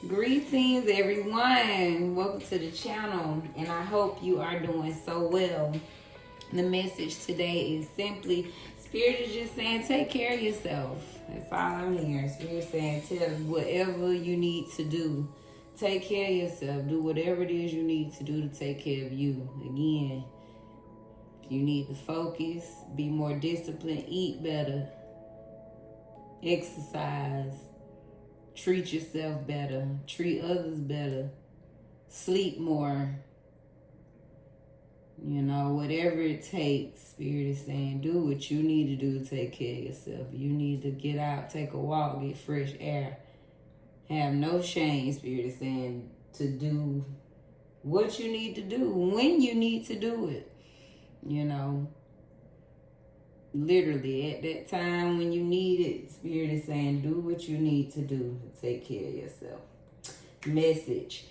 Greetings, everyone. Welcome to the channel, and I hope you are doing so well. The message today is simply Spirit is just saying, take care of yourself. That's all I'm hearing. Spirit saying, tell whatever you need to do. Take care of yourself. Do whatever it is you need to do to take care of you. Again, if you need to focus, be more disciplined, eat better, exercise, treat yourself better, treat others better, sleep more. You know, whatever it takes, Spirit is saying, do what you need to do to take care of yourself. You need to get out, take a walk, get fresh air. Have no shame, Spirit is saying, to do what you need to do, when you need to do it. You know, literally at that time when you need it, Spirit is saying, do what you need to do to take care of yourself. Message.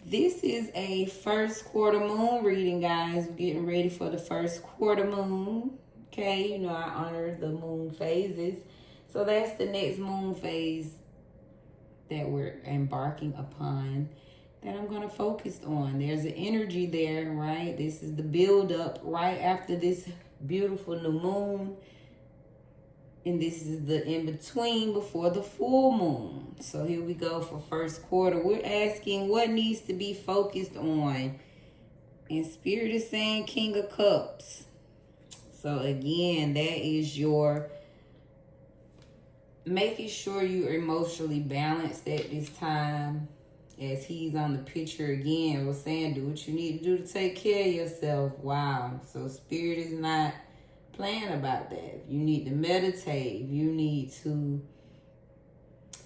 This is a first quarter moon reading, guys. We're getting ready for the first quarter moon. Okay, you know I honor the moon phases. So that's the next moon phase that we're embarking upon that I'm going to focus on. There's an energy there, right? This is the build up right after this beautiful new moon, and this is the in between before the full moon. So here we go for first quarter. We're asking what needs to be focused on, and Spirit is saying King of Cups. So again, that is your making sure you're emotionally balanced at this time. As he's on the picture again, we're saying do what you need to do to take care of yourself. Wow. So Spirit is not playing about that. If you need to meditate, if you need to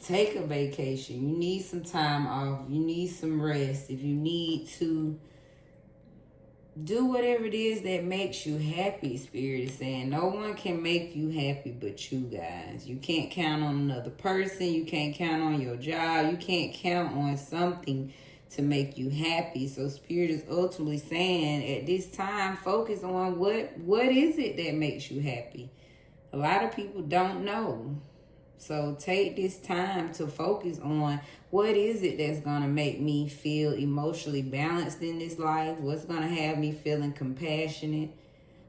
take a vacation, you need some time off, you need some rest, if you need to do whatever it is that makes you happy, Spirit is saying. No one can make you happy but you, guys. You can't count on another person. You can't count on your job. You can't count on something to make you happy. So Spirit is ultimately saying at this time, focus on what is it that makes you happy. A lot of people don't know. So take this time to focus on what is it that's going to make me feel emotionally balanced in this life? What's going to have me feeling compassionate,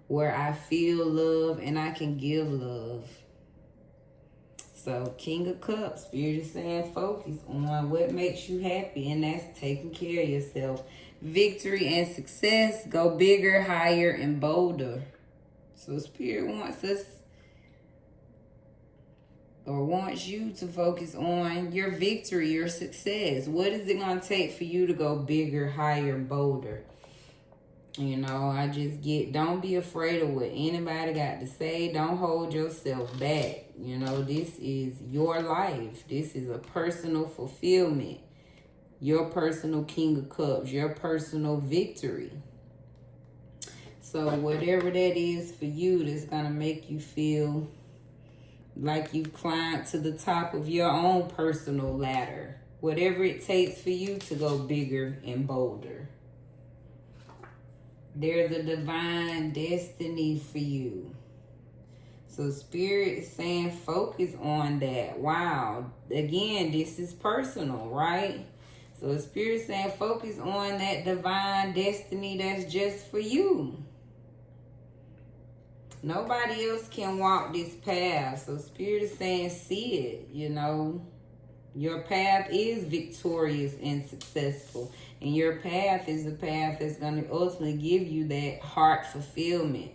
where I feel love and I can give love? So King of Cups, Spirit is saying focus on what makes you happy, and that's taking care of yourself. Victory and success, go bigger, higher, and bolder. So Spirit wants us, or wants you to focus on your victory, your success. What is it going to take for you to go bigger, higher, bolder? You know, I just don't be afraid of what anybody got to say. Don't hold yourself back. You know, this is your life. This is a personal fulfillment. Your personal King of Cups, your personal victory. So whatever that is for you that's going to make you feel like you've climbed to the top of your own personal ladder. Whatever it takes for you to go bigger and bolder. There's a divine destiny for you. So Spirit is saying focus on that. Wow. Again, this is personal, right? So Spirit is saying focus on that divine destiny that's just for you. Nobody else can walk this path. So Spirit is saying see it, you know. Your path is victorious and successful. And your path is the path that's going to ultimately give you that heart fulfillment.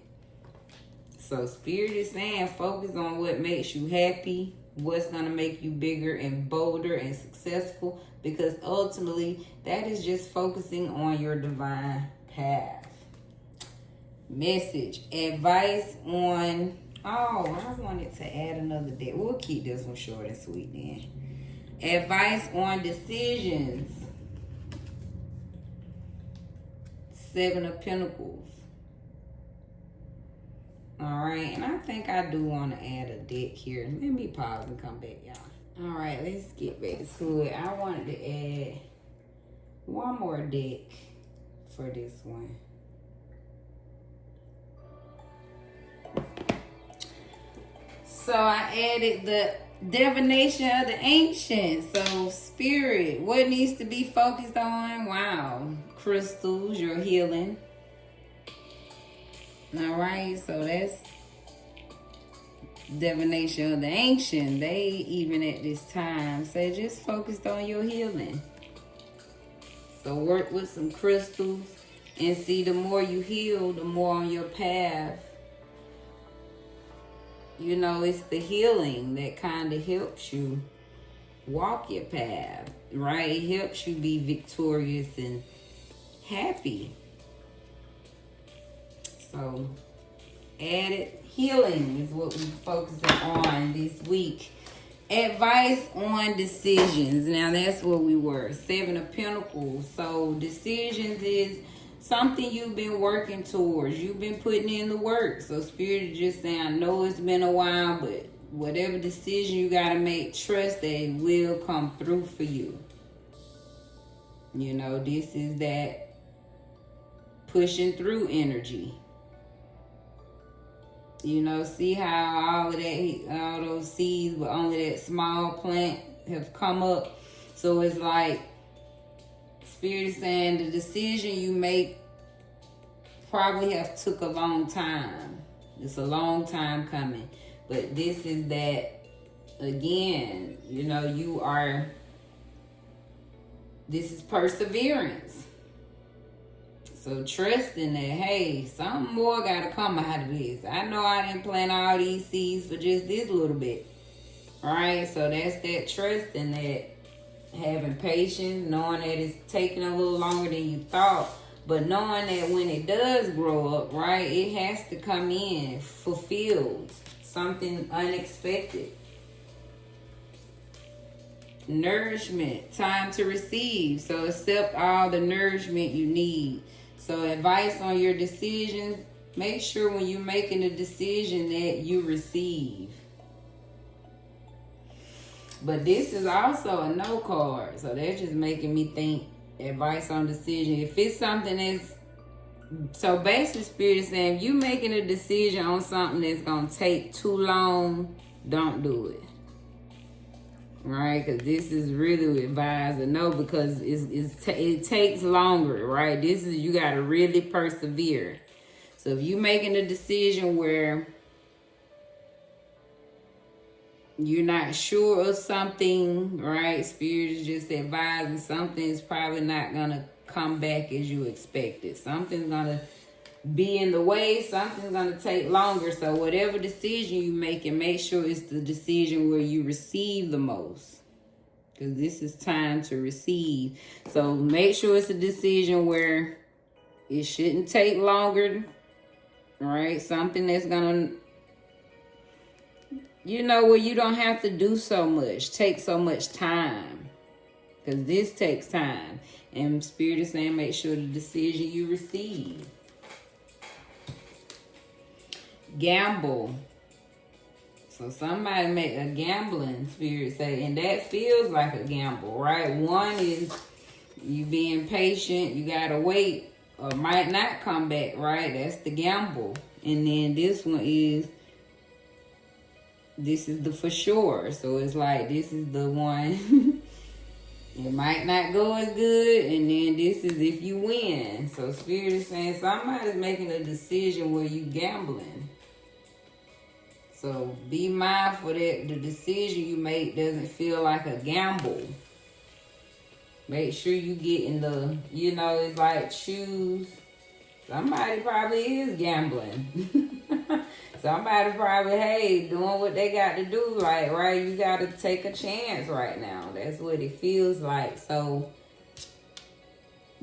So Spirit is saying focus on what makes you happy, what's going to make you bigger and bolder and successful, because ultimately that is just focusing on your divine path. Message, advice on, I wanted to add another deck. We'll keep this one short and sweet then. Advice on decisions. 7 of Pentacles. Alright, and I think I do want to add a deck here. Let me pause and come back, y'all. Alright, let's get back to it. I wanted to add one more deck for this one. So I added the Divination of the ancients. So spirit, what needs to be focused on? Wow. Crystals, your healing. All right, so that's divination of the ancient. They even at this time say just focused on your healing. So work with some crystals and see, the more you heal, the more on your path. You know, it's the healing that kind of helps you walk your path, right? It helps you be victorious and happy. So added healing is what we're focusing on this week. Advice on decisions. Now that's what we were. 7 of Pentacles. So decisions is something you've been working towards. You've been putting in the work. So Spirit is just saying, I know it's been a while, but whatever decision you got to make, trust that it will come through for you. You know, this is that pushing through energy. You know, see how all of that, all those seeds, but only that small plant have come up. So it's like Spirit is saying the decision you make probably have took a long time. It's a long time coming. But this is that, again, you know, this is perseverance. So trusting that, hey, something more got to come out of this. I know I didn't plant all these seeds for just this little bit. All right, so that's that trusting, that having patience, knowing that it's taking a little longer than you thought, but knowing that when it does grow up, right, it has to come in fulfilled, something unexpected. Nourishment, time to receive. So accept all the nourishment you need. So advice on your decisions, make sure when you're making a decision that you receive. But this is also a no card. So that's just making me think, advice on decision. If it's something that's, so basically Spirit is saying, if you making a decision on something that's going to take too long, don't do it. Right, because this is really advised to know, because it takes longer, right? This is, you got to really persevere. So if you're making a decision where you're not sure of something, right? Spirit is just advising something is probably not going to come back as you expected. Something's going to be in the way, something's going to take longer. So whatever decision you make, and make sure it's the decision where you receive the most, because this is time to receive. So make sure it's a decision where it shouldn't take longer, right? Something that's going to, you know, where you don't have to do so much, take so much time, because this takes time. And Spirit is saying, make sure the decision you receive. Gamble. So somebody make a gambling, Spirit say, and that feels like a gamble, right? One is you being patient, you gotta wait, or might not come back, right? That's the gamble. And then this one is, this is the for sure. So it's like, this is the one, it might not go as good, and then this is if you win. So Spirit is saying somebody's making a decision where you gambling. So be mindful that the decision you make doesn't feel like a gamble. Make sure you get in the, you know, it's like choose. Somebody probably is gambling. Somebody probably, hey, doing what they got to do, like, right? You got to take a chance right now. That's what it feels like. So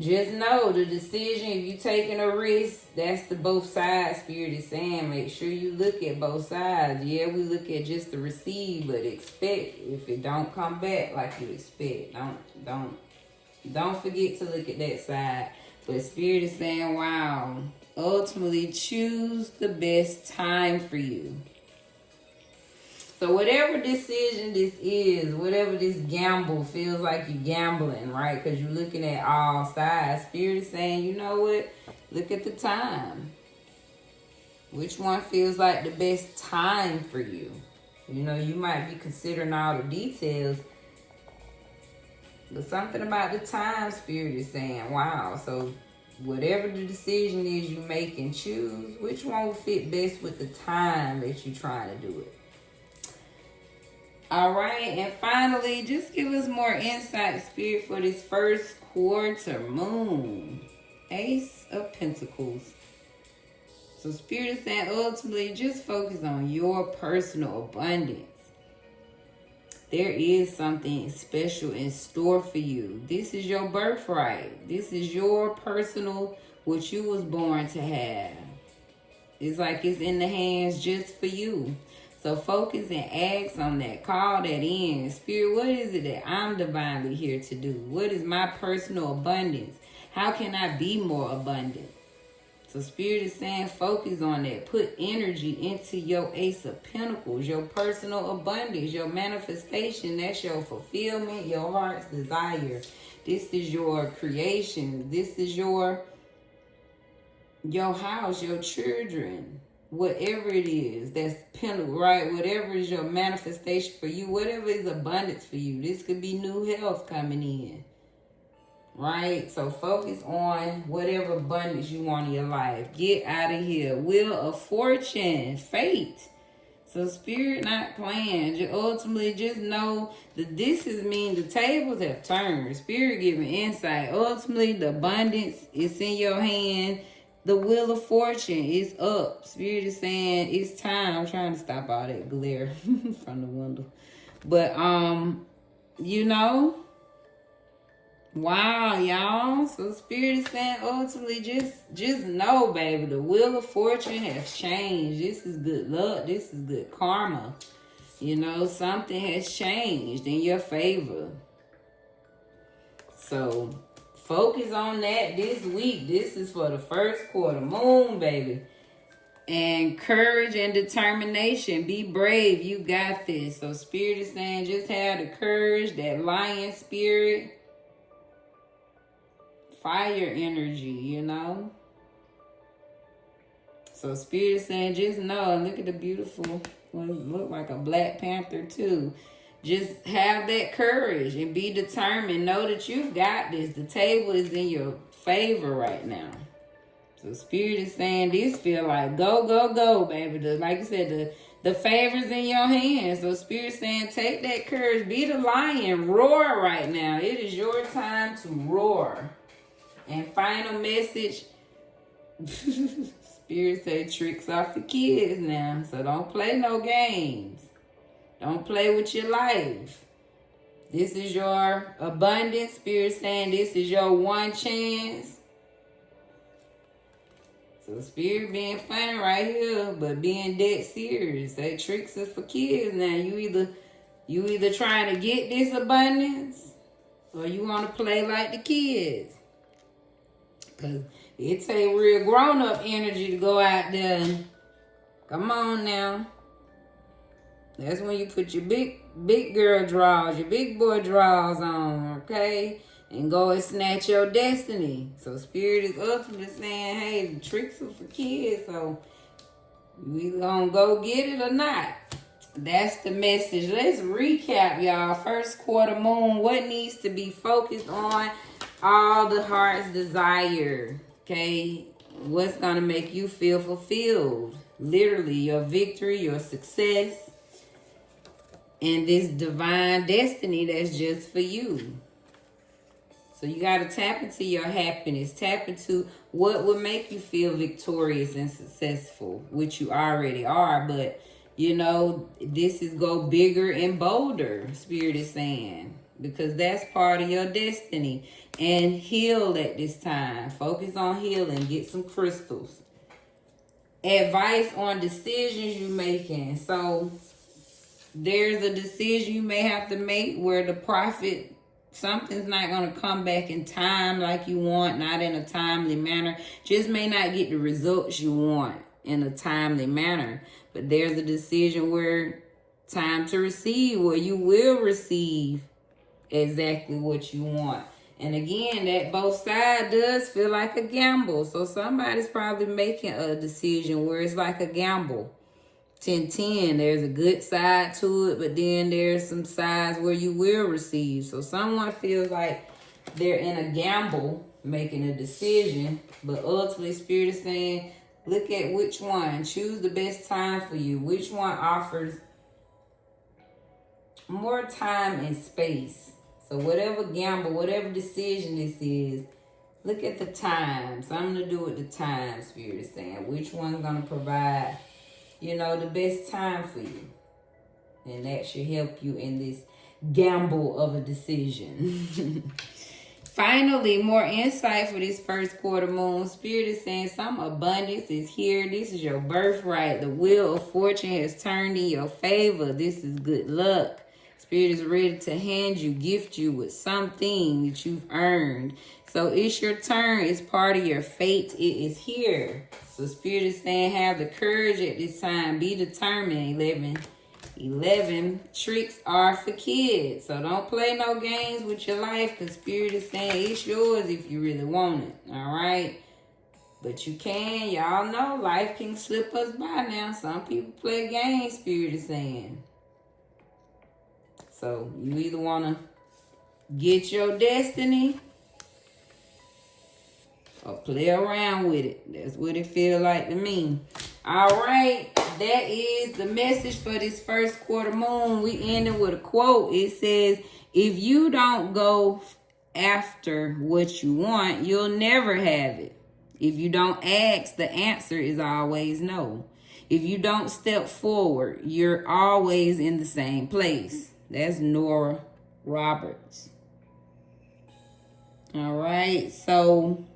just know the decision, if you taking a risk, that's the both sides. Spirit is saying, make sure you look at both sides. Yeah, we look at just the receive, but expect if it don't come back like you expect. Don't forget to look at that side. But Spirit is saying, wow, ultimately choose the best time for you. So whatever decision this is, whatever this gamble feels like you're gambling, right? Because you're looking at all sides. Spirit is saying, you know what? Look at the time. Which one feels like the best time for you? You know, you might be considering all the details, but something about the time, Spirit is saying, wow. So whatever the decision is you make and choose, which one will fit best with the time that you're trying to do it. All right, and finally, just give us more insight, Spirit, for this first quarter moon. Ace of Pentacles. So Spirit is saying, ultimately, just focus on your personal abundance. There is something special in store for you. This is your birthright. This is your personal, what you was born to have. It's like it's in the hands just for you. So focus and ask on that. Call that in. Spirit, what is it that I'm divinely here to do? What is my personal abundance? How can I be more abundant? So Spirit is saying focus on that. Put energy into your Ace of Pentacles, your personal abundance, your manifestation. That's your fulfillment, your heart's desire. This is your creation. This is your house, your children. Whatever it is, that's pentacle, right? Whatever is your manifestation for you, whatever is abundance for you. This could be new health coming in, right? So focus on whatever abundance you want in your life. Get out of here. Wheel of Fortune, fate. So Spirit not playing. Ultimately, just know that this is mean the tables have turned. Spirit giving insight. Ultimately, the abundance is in your hand. The Wheel of Fortune is up. Spirit is saying it's time. I'm trying to stop all that glare from the window. But, you know, wow, y'all. So Spirit is saying ultimately just know, baby, the Wheel of Fortune has changed. This is good luck. This is good karma. You know, something has changed in your favor. So focus on that this week. This is for the first quarter moon, baby. And courage and determination. Be brave. You got this. So Spirit is saying just have the courage, that lion spirit. Fire energy, you know. So Spirit is saying just know. And look at the beautiful, what look like a Black Panther too. Just have that courage and be determined. Know that you've got this. The table is in your favor right now. So Spirit is saying this feel like go, go, go, baby. Like I said, the favor's in your hands. So Spirit saying take that courage. Be the lion. Roar right now. It is your time to roar. And final message. Spirit say tricks are for kids now. So don't play no games. Don't play with your life. This is your abundance. Spirit saying this is your one chance. So Spirit being funny right here, but being dead serious. That tricks are for kids now. You either trying to get this abundance or you want to play like the kids. Because it take real grown-up energy to go out there. Come on now. That's when you put your big girl drawers, your big boy drawers on, okay? And go and snatch your destiny. So Spirit is ultimately saying, hey, the tricks are for kids. So you either gonna go get it or not. That's the message. Let's recap, y'all. First quarter moon, what needs to be focused on? All the heart's desire, okay? What's gonna make you feel fulfilled? Literally, your victory, your success. And this divine destiny that's just for you. So you got to tap into your happiness. Tap into what would make you feel victorious and successful, which you already are. But, you know, this is go bigger and bolder, Spirit is saying. Because that's part of your destiny. And heal at this time. Focus on healing. Get some crystals. Advice on decisions you're making. So there's a decision you may have to make where the profit, something's not going to come back in time like you want, not in a timely manner. Just may not get the results you want in a timely manner. But there's a decision where time to receive, where you will receive exactly what you want. And again, that both sides does feel like a gamble. So somebody's probably making a decision where it's like a gamble 10-10. There's a good side to it, but then there's some sides where you will receive. So someone feels like they're in a gamble making a decision, but ultimately Spirit is saying, look at which one. Choose the best time for you. Which one offers more time and space. So whatever gamble, whatever decision this is, look at the time. Something to do with the time, Spirit is saying. Which one's going to provide, the best time for you. And that should help you in this gamble of a decision. Finally, more insight for this first quarter moon. Spirit is saying some abundance is here. This is your birthright. The wheel of fortune has turned in your favor. This is good luck. Spirit is ready to gift you with something that you've earned. So it's your turn. It's part of your fate. It is here. So Spirit is saying have the courage at this time. Be determined. 11 tricks are for kids. So don't play no games with your life, because Spirit is saying it's yours if you really want it. All right? But you can. Y'all know life can slip us by now. Some people play games, Spirit is saying. So you either want to get your destiny or play around with it. That's what it feels like to me. All right. That is the message for this first quarter moon. We ended with a quote. It says, if you don't go after what you want, you'll never have it. If you don't ask, the answer is always no. If you don't step forward, you're always in the same place. That's Nora Roberts. All right, so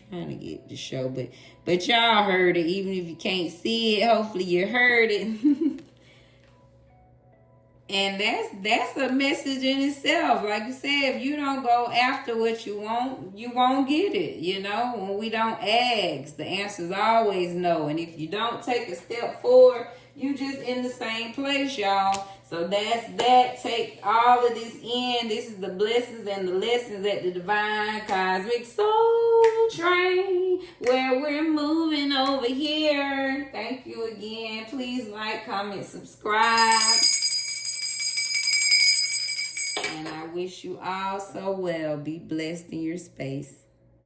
trying to get the show, but y'all heard it. Even if you can't see it, hopefully you heard it. And that's a message in itself. Like you said, if you don't go after what you want, you won't get it. When we don't ask, the answer is always no. And if you don't take a step forward, you just in the same place, y'all. So that's that. Take all of this in. This is the blessings and the lessons at the Divine Cosmic Soul Train, where we're moving over here. Thank you again. Please like, comment, subscribe. And I wish you all so well. Be blessed in your space.